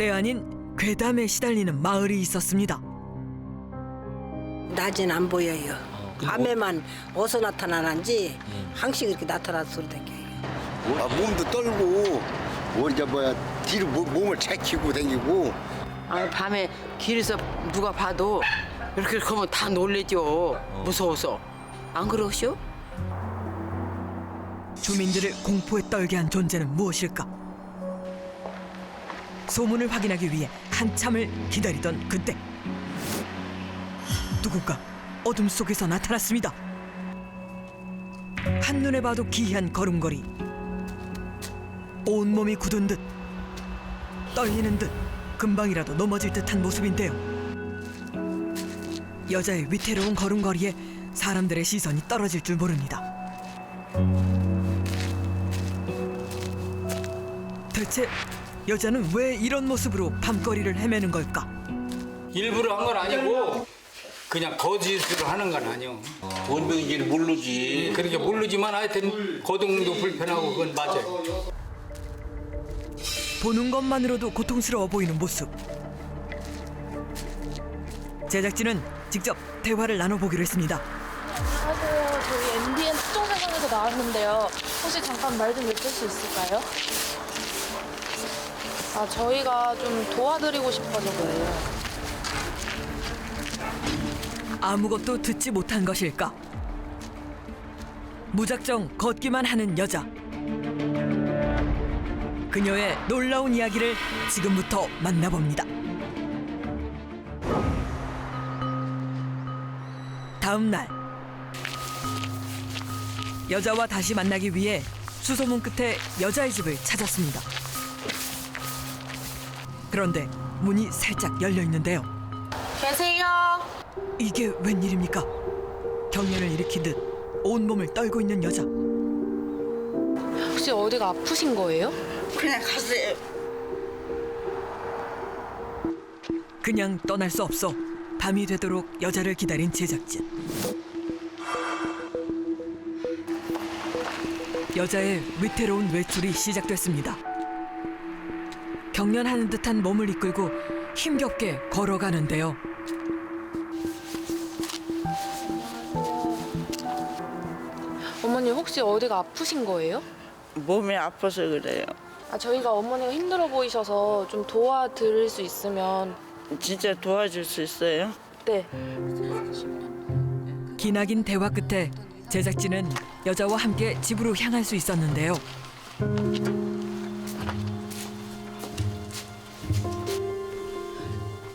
때 아닌 괴담에 시달리는 마을이 있었습니다. 낮엔 안 보여요. 밤에만 어디서 나타나는지 항상 이렇게 나타나서 소리 댕겨요. 몸도 떨고 머리가 뭐야 뒤로 몸을 제키고 다니고. 아, 밤에 길에서 누가 봐도 이렇게 하면 다 놀래죠. 무서워서. 안 그러시오? 주민들을 공포에 떨게 한 존재는 무엇일까? 소문을 확인하기 위해 한참을 기다리던 그때 누군가 어둠 속에서 나타났습니다. 한눈에 봐도 기이한 걸음걸이, 온몸이 굳은 듯 떨리는 듯 금방이라도 넘어질 듯한 모습인데요. 여자의 위태로운 걸음걸이에 사람들의 시선이 떨어질 줄 모릅니다. 대체 여자는 왜 이런 모습으로 밤거리를 헤매는 걸까? 일부러 한 건 아니고 그냥 거짓으로 하는 건 아니오. 본명인지는 모르지. 그렇게 모르지만 하여튼 거동도 불편하고 그건 맞아요. 보는 것만으로도 고통스러워 보이는 모습. 제작진은 직접 대화를 나눠보기로 했습니다. 안녕하세요. 저희 MBN 특종사관에서 나왔는데요. 혹시 잠깐 말 좀 여쭐 수 있을까요? 아, 저희가 좀 도와드리고 싶어서 그래요. 아무것도 듣지 못한 것일까? 무작정 걷기만 하는 여자. 그녀의 놀라운 이야기를 지금부터 만나봅니다. 다음 날 여자와 다시 만나기 위해 수소문 끝에 여자의 집을 찾았습니다. 그런데 문이 살짝 열려 있는데요. 계세요? 이게 웬일입니까? 경련을 일으킨 듯 온몸을 떨고 있는 여자. 혹시 어디가 아프신 거예요? 그냥 가세요. 그냥 떠날 수 없어 밤이 되도록 여자를 기다린 제작진. 여자의 위태로운 외출이 시작됐습니다. 경련하는 듯한 몸을 이끌고 힘겹게 걸어가는데요. 어머니 혹시 어디가 아프신 거예요? 몸이 아파서 그래요. 아, 저희가 어머니가 힘들어 보이셔서 좀 도와드릴 수 있으면. 진짜 도와줄 수 있어요? 네. 기나긴 대화 끝에 제작진은 여자와 함께 집으로 향할 수 있었는데요.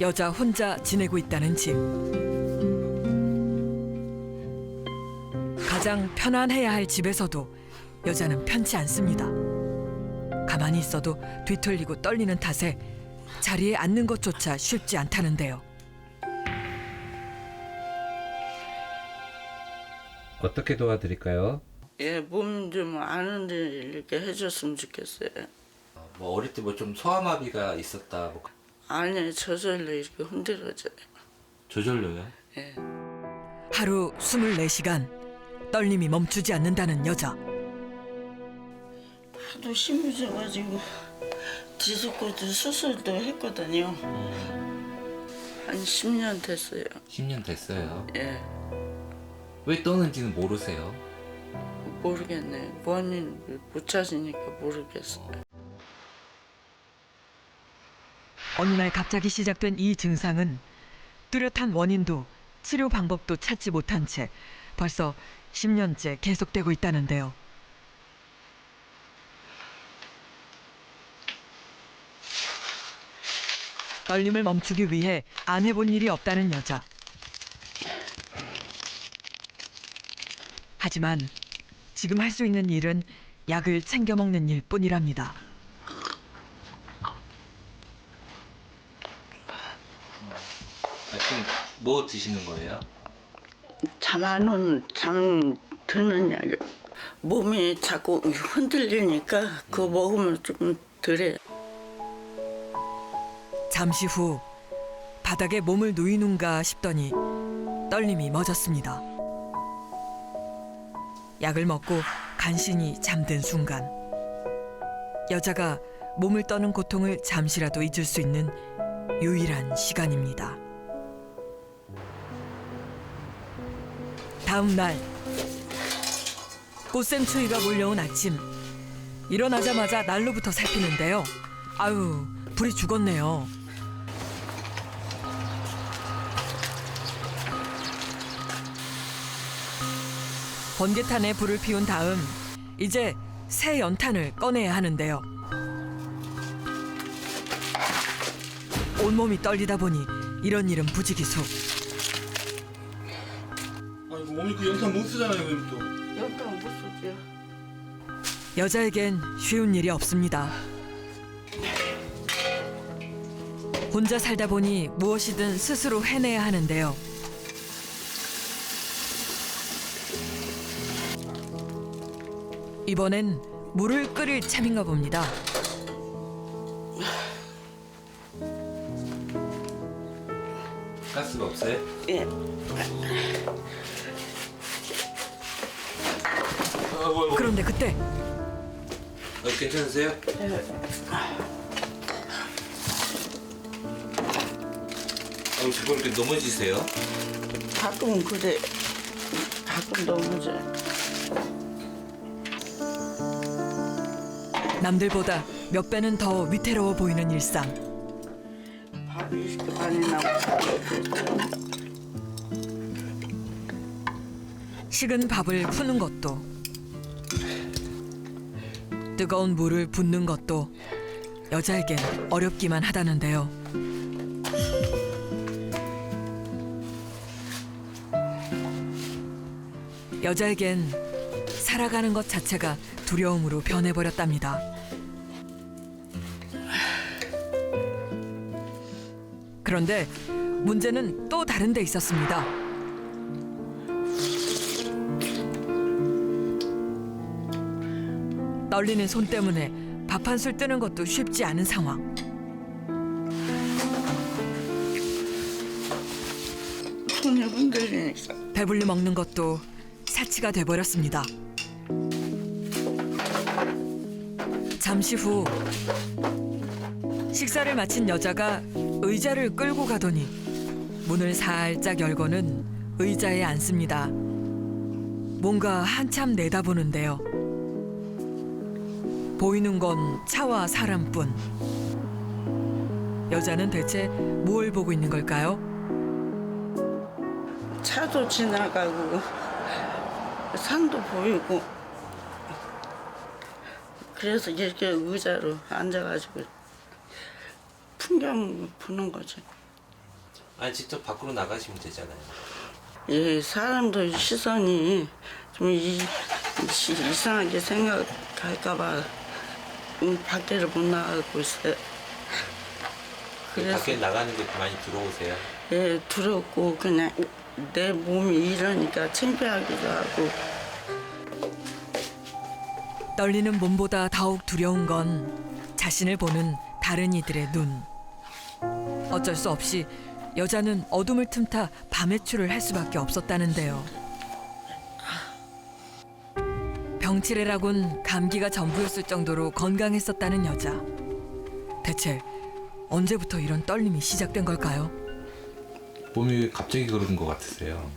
여자 혼자 지내고 있다는 집. 가장 편안해야 할 집에서도 여자는 편치 않습니다. 가만히 있어도 뒤틀리고 떨리는 탓에 자리에 앉는 것조차 쉽지 않다는데요. 어떻게 도와드릴까요? 예, 몸 좀 아는데 이렇게 해줬으면 좋겠어요. 뭐 어릴 때 뭐 좀 소아마비가 있었다. 뭐 아니, 저절로 이렇게 흔들어져요. 저절로요? 예. 하루 24시간 떨림이 멈추지 않는다는 여자. 하도 심해져가지고 뒤섞고도 수술도 했거든요. 한 10년 됐어요. 10년 됐어요. 예, 왜 떠는지는 모르세요? 모르겠네. 원인 못 찾으니까 모르겠어요. 어느 날 갑자기 시작된 이 증상은 뚜렷한 원인도 치료 방법도 찾지 못한 채 벌써 10년째 계속되고 있다는데요. 떨림을 멈추기 위해 안 해본 일이 없다는 여자. 하지만 지금 할 수 있는 일은 약을 챙겨 먹는 일뿐이랍니다. 지금 뭐 드시는 거예요? 잠 드는 약. 몸이 자꾸 흔들리니까 그거 먹으면 좀 덜해. 잠시 후 바닥에 몸을 누이는가 싶더니 떨림이 멎었습니다. 약을 먹고 간신히 잠든 순간 여자가 몸을 떠는 고통을 잠시라도 잊을 수 있는 유일한 시간입니다. 다음 날 꽃샘추위가 몰려온 아침, 일어나자마자 난로부터 살피는데요. 아유, 불이 죽었네요. 번개탄에 불을 피운 다음 이제 새 연탄을 꺼내야 하는데요. 온몸이 떨리다 보니 이런 일은 부지기수. 아이고 어머니 그 연탄 못 쓰잖아요 그럼 또. 연탄 못 쓰죠. 여자에겐 쉬운 일이 없습니다. 혼자 살다 보니 무엇이든 스스로 해내야 하는데요. 이번엔 물을 끓일 참인가 봅니다. 가스가 없어요? 예. 그런데 그때 괜찮으세요? 자꾸 이렇게 넘어지세요? 가끔 그래. 가끔 넘어져. 남들보다 몇 배는 더 위태로워 보이는 일상. 밥이 이렇게 많이 나오고. 식은 밥을 푸는 것도, 뜨거운 물을 붓는 것도 여자에겐 어렵기만 하다는데요. 여자에겐 살아가는 것 자체가 두려움으로 변해버렸답니다. 그런데 문제는 또 다른 데 있었습니다. 떨리는 손 때문에 밥 한 술 뜨는 것도 쉽지 않은 상황. 손이 흔들리니까. 배불리 먹는 것도 사치가 돼버렸습니다. 잠시 후 식사를 마친 여자가 의자를 끌고 가더니 문을 살짝 열고는 의자에 앉습니다. 뭔가 한참 내다보는데요. 보이는 건 차와 사람뿐. 여자는 대체 뭘 보고 있는 걸까요? 차도 지나가고 산도 보이고 그래서 이렇게 의자로 앉아가지고 풍경 보는 거지. 아니 직접 밖으로 나가시면 되잖아요. 이 사람들 시선이 좀 이상하게 생각할까봐 밖에를 못 나가고 있어요. 그래서 밖에 나가는 게 많이 들어오세요? 예, 두렵고 그냥 내 몸이 이러니까 창피하기도 하고. 떨리는 몸보다 더욱 두려운 건 자신을 보는 다른 이들의 눈. 어쩔 수 없이 여자는 어둠을 틈타 밤외출을 할 수밖에 없었다는데요. 병치레라곤 감기가 전부였을 정도로 건강했었다는 여자. 대체 언제부터 이런 떨림이 시작된 걸까요? 몸이 왜 갑자기 그런 것 같으세요?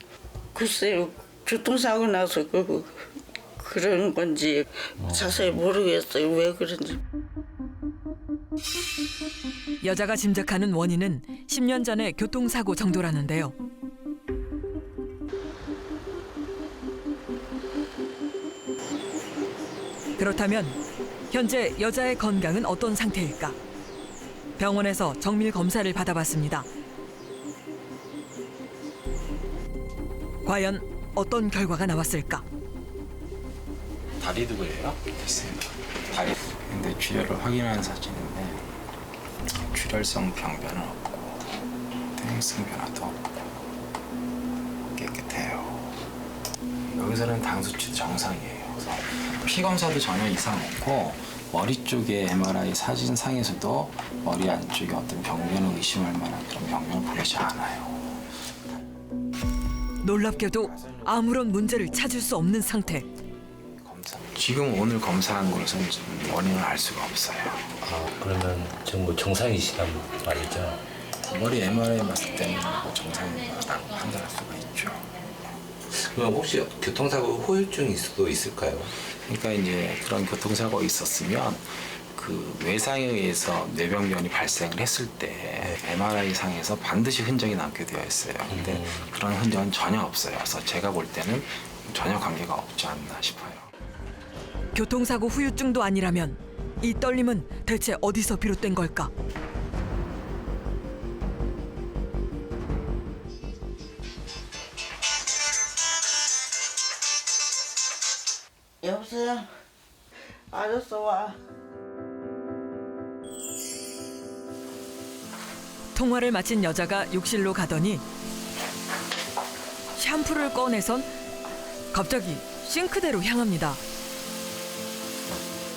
글쎄요, 교통사고 나서 그런 건지 자세히 모르겠어요. 왜 그런지. 여자가 짐작하는 원인은 10년 전의 교통사고 정도라는데요. 그렇다면 현재 여자의 건강은 어떤 상태일까? 병원에서 정밀 검사를 받아봤습니다. 과연 어떤 결과가 나왔을까? 다리 두부예요? 됐습니다. 다리. 근데 출혈을 확인한 사진인데 출혈성 병변은 없고 퇴행성 변화도 없고 깨끗해요. 여기서는 당 수치도 정상이에요. 그래서 피 검사도 전혀 이상 없고 머리 쪽에 MRI 사진상에서도 머리 안쪽에 어떤 병변을 의심할 만한 그런 병변을 보이지 않아요. 놀랍게도 아무런 문제를 찾을 수 없는 상태. 지금 오늘 검사한 것은 원인을 알 수가 없어요. 그러면 지금 뭐 정상이시단 말이죠? 머리 MRI 봤을 때는 뭐 정상이라고 판단할 수가 있죠. 그럼 혹시 교통사고 후유증이 수도 있을까요? 그러니까 이제 그런 교통사고가 있었으면 그 외상에 의해서 뇌병변이 발생을 했을 때 MRI 상에서 반드시 흔적이 남게 되어 있어요. 근데 그런 흔적은 전혀 없어요. 그래서 제가 볼 때는 전혀 관계가 없지 않나 싶어요. 교통사고 후유증도 아니라면 이 떨림은 대체 어디서 비롯된 걸까? 여보세요? 알았어, 와. 통화를 마친 여자가 욕실로 가더니 샴푸를 꺼내선 갑자기 싱크대로 향합니다.